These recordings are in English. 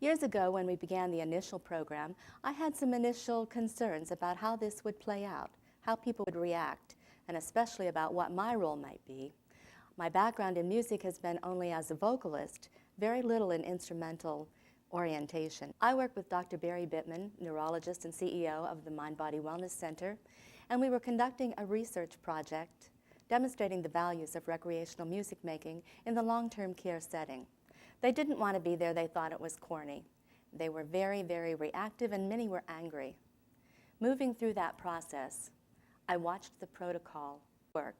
Years ago, when we began the initial program, I had some initial concerns about how this would play out, how people would react, and especially about what my role might be. My background in music has been only as a vocalist, very little in instrumental orientation. I work with Dr. Barry Bittman, neurologist and CEO of the Mind Body Wellness Center, and we were conducting a research project demonstrating the values of recreational music making in the long-term care setting. They didn't want to be there. They thought it was corny. They were very, very reactive, and many were angry. Moving through that process, I watched the protocol work.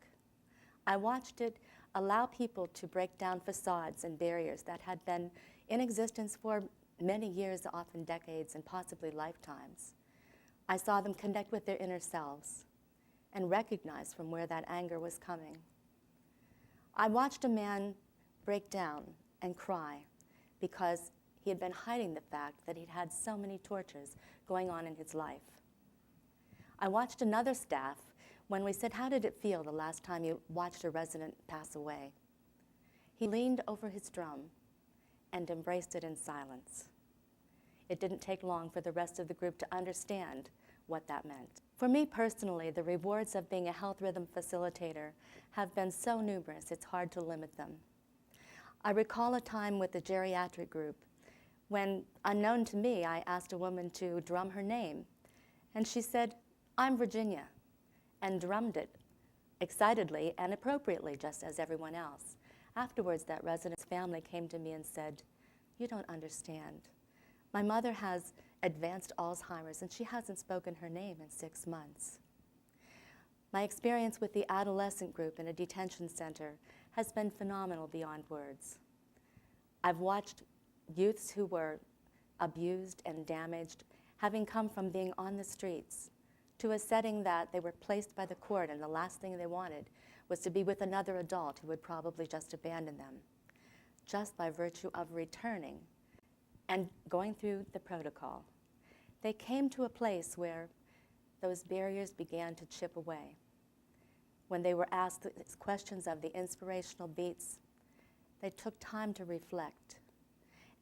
I watched it allow people to break down facades and barriers that had been in existence for many years, often decades, and possibly lifetimes. I saw them connect with their inner selves and recognize from where that anger was coming. I watched a man break down and cry because he had been hiding the fact that he'd had so many tortures going on in his life. I watched another staff when we said, "How did it feel the last time you watched a resident pass away?" He leaned over his drum and embraced it in silence. It didn't take long for the rest of the group to understand what that meant. For me personally, the rewards of being a health rhythm facilitator have been so numerous, it's hard to limit them. I recall a time with the geriatric group when, unknown to me, I asked a woman to drum her name. And she said, "I'm Virginia," and drummed it excitedly and appropriately, just as everyone else. Afterwards, that resident's family came to me and said, "You don't understand. My mother has advanced Alzheimer's, and she hasn't spoken her name in 6 months." My experience with the adolescent group in a detention center has been phenomenal beyond words. I've watched youths who were abused and damaged, having come from being on the streets to a setting that they were placed by the court, and the last thing they wanted was to be with another adult who would probably just abandon them, just by virtue of returning and going through the protocol. They came to a place where those barriers began to chip away. When they were asked questions of the inspirational beats, they took time to reflect.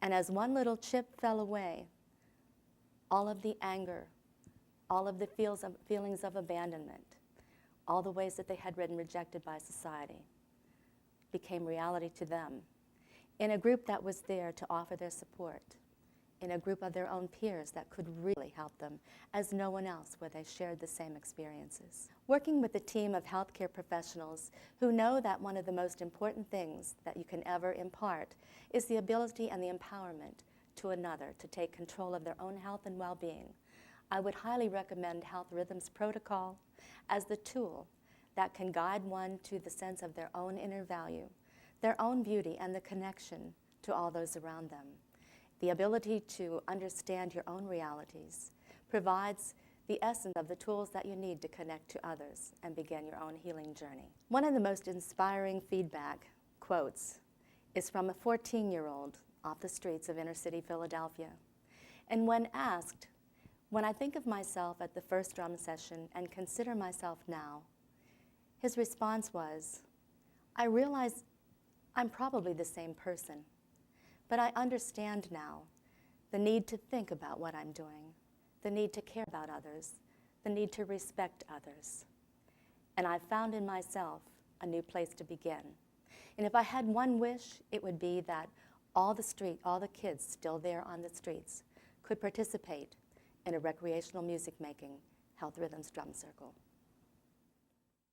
And as one little chip fell away, all of the anger, all of the feelings of abandonment, all the ways that they had been rejected by society became reality to them in a group that was there to offer their support, in a group of their own peers that could really help them as no one else, where they shared the same experiences. Working with a team of healthcare professionals who know that one of the most important things that you can ever impart is the ability and the empowerment to another to take control of their own health and well-being, I would highly recommend HealthRHYTHMS protocol as the tool that can guide one to the sense of their own inner value, their own beauty, and the connection to all those around them. The ability to understand your own realities provides the essence of the tools that you need to connect to others and begin your own healing journey. One of the most inspiring feedback quotes is from a 14-year-old off the streets of inner-city Philadelphia. And when asked, "When I think of myself at the first drum session and consider myself now," his response was, "I realize I'm probably the same person, but I understand now the need to think about what I'm doing, the need to care about others, the need to respect others. And I've found in myself a new place to begin." And if I had one wish, it would be that all the kids still there on the streets could participate in a recreational music making HealthRHYTHMS drum circle.